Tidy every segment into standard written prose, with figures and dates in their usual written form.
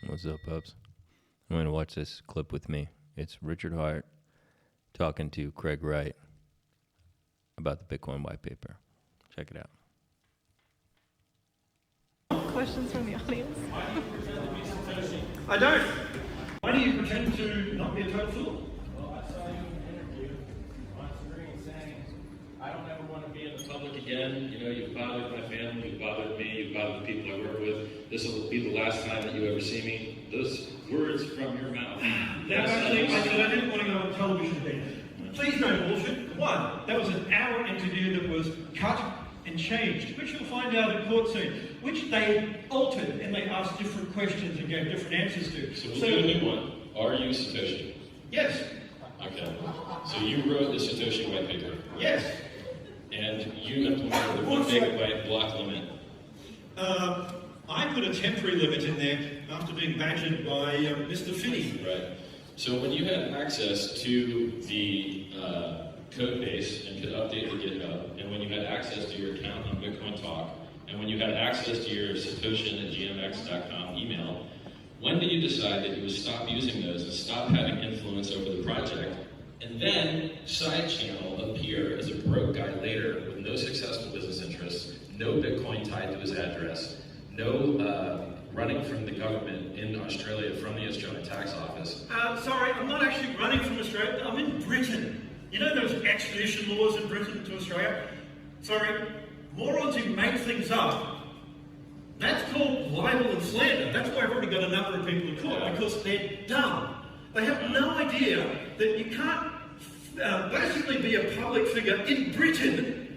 What's up, pups? I'm going to watch this clip with me. It's Richard Hart talking to Craig Wright about the Bitcoin white paper. Check it out. Questions from the audience? I don't. Why do you pretend to not be a total fool? I don't ever want to be in the public again. You know, you've bothered my family, you've bothered me, you've bothered the people I work with. This will be the last time that you ever see me. Those words from your mouth. That's actually, I said I didn't want to go on television again. Please don't bullshit. One, that was an hour interview that was cut and changed, which you'll find out in court soon, which they altered and they asked different questions and gave different answers to. So we'll do a new one. Are you Satoshi? Yes. Okay. So you wrote the Satoshi white paper. Yes. And you implemented the 1 megabyte block limit. I put a temporary limit in there after being badgered by Mr. Finney. Right. So when you had access to the code base and could update the GitHub, and when you had access to your account on Bitcoin Talk, and when you had access to your Satoshi@gmx.com email, when did you decide that you would stop using those and stop having influence over the project, and then side channel appear as a broke guy later with no successful business interests, no Bitcoin tied to his address, no running from the government in Australia from the Australian tax office? Sorry, I'm not actually running from Australia. I'm in Britain. You know those extradition laws in Britain to Australia? Sorry, morons who make things up. That's called libel and slander. That's why I've already got a number of people in court, because they're dumb. They have no idea that you can't basically be a public figure in Britain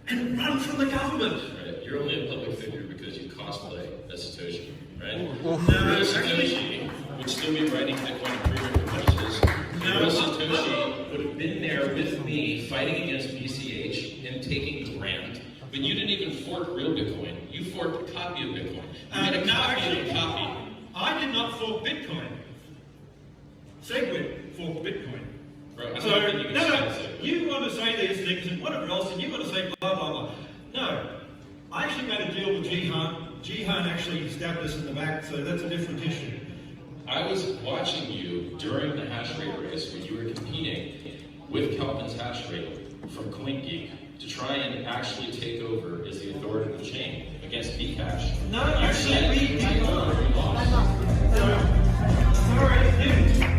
and run from the government. Right. You're only a public figure because you cosplay as Satoshi, right? No, Real Satoshi would still be writing Bitcoin improvement proposals. Real Satoshi would have been there with me fighting against BCH and taking the grant. But you didn't even fork real Bitcoin. You forked a copy of Bitcoin. You had a copy of a copy. I did not fork Bitcoin. Segwit forked Bitcoin. Right. So, no, you want to say these things and whatever else, and you want to say blah, blah, blah. No, I actually made a deal with Jihan. Jihan actually stabbed us in the back, so that's a different issue. I was watching you during the hash rate race when you were competing with Kelvin's hash rate from CoinGeek to try and actually take over as the authoritative chain against Bcash. No, actually, we sorry, dude.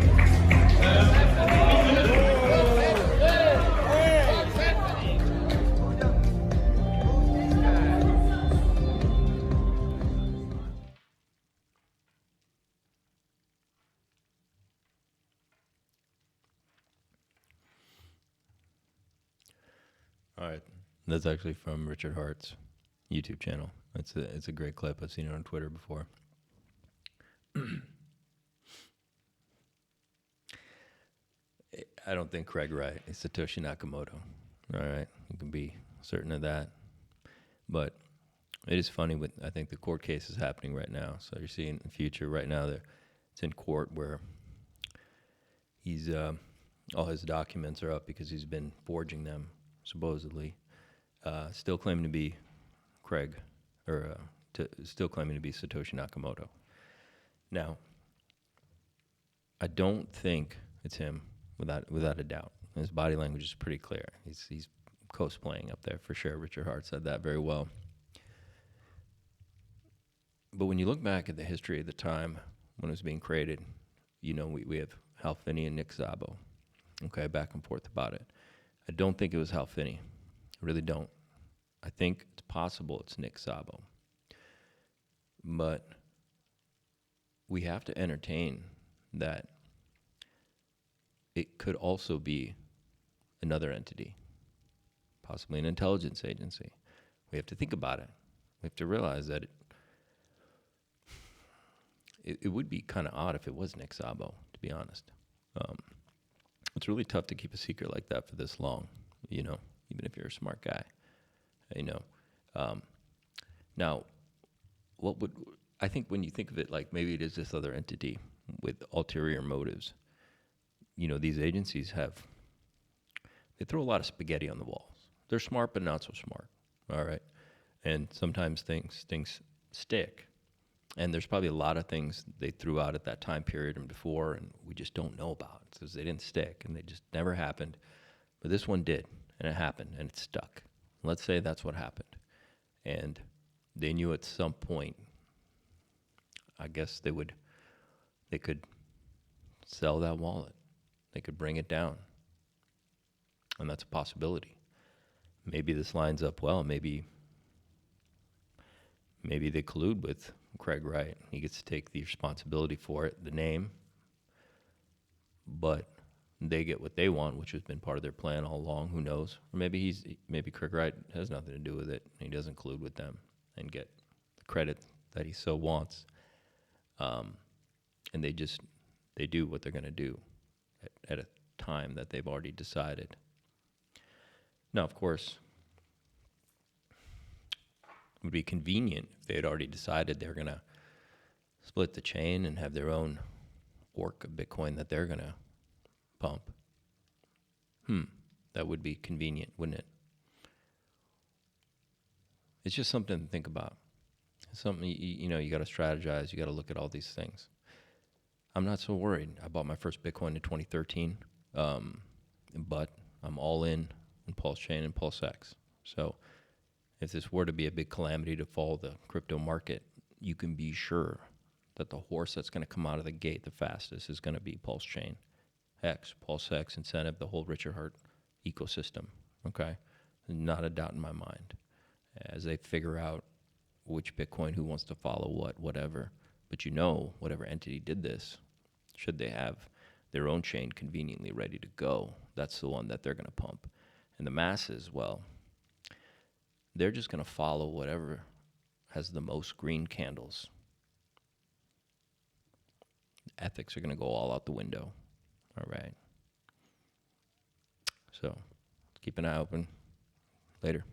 All right. That's actually from Richard Hart's YouTube channel. It's a great clip. I've seen it on Twitter before. I don't think Craig Wright is Satoshi Nakamoto. All right. You can be certain of that. But it is funny with, I think the court case is happening right now. So you're seeing the future right now. It's in court where he's, all his documents are up because he's been forging them, supposedly. Still claiming to be Craig, or still claiming to be Satoshi Nakamoto. Now, I don't think it's him, without a doubt. His body language is pretty clear. He's cosplaying up there for sure. Richard Hart said that very well. But when you look back at the history of the time when it was being created, you know, we have Hal Finney and Nick Szabo, okay, back and forth about it. I don't think it was Hal Finney. I really don't. I think it's possible it's Nick Szabo. But we have to entertain that it could also be another entity, possibly an intelligence agency. We have to think about it. We have to realize that it would be kind of odd if it was Nick Szabo, to be honest. It's really tough to keep a secret like that for this long, you know, even if you're a smart guy, you know. Now, I think when you think of it like maybe it is this other entity with ulterior motives, you know, these agencies they throw a lot of spaghetti on the walls. They're smart, but not so smart, all right? And sometimes things stick. And there's probably a lot of things they threw out at that time period and before, and we just don't know about because they didn't stick and they just never happened. But this one did, and it happened, and it stuck. Let's say that's what happened. And they knew at some point, I guess they could sell that wallet. They could bring it down. And that's a possibility. Maybe this lines up well. Maybe they collude with Craig Wright. He gets to take the responsibility for it, the name, but they get what they want, which has been part of their plan all along. Who knows? Or maybe Craig Wright has nothing to do with it. He doesn't collude with them and get the credit that he so wants. And they do what they're going to do at a time that they've already decided. Now, of course, it would be convenient if they had already decided they're going to split the chain and have their own fork of Bitcoin that they're going to pump. That would be convenient, wouldn't it? It's just something to think about. It's something, you got to strategize. You got to look at all these things. I'm not so worried. I bought my first Bitcoin in 2013, but I'm all in Pulse Chain and Pulse X. So if this were to be a big calamity to fall the crypto market, you can be sure that the horse that's going to come out of the gate the fastest is going to be Pulse Chain X, Pulse X, Incentive, the whole Richard Hart ecosystem. Okay? Not a doubt in my mind. As they figure out which Bitcoin, who wants to follow what, whatever. But whatever entity did this, should they have their own chain conveniently ready to go, that's the one that they're going to pump. And the masses, well, they're just going to follow whatever has the most green candles. Ethics are going to go all out the window. All right. So keep an eye open. Later.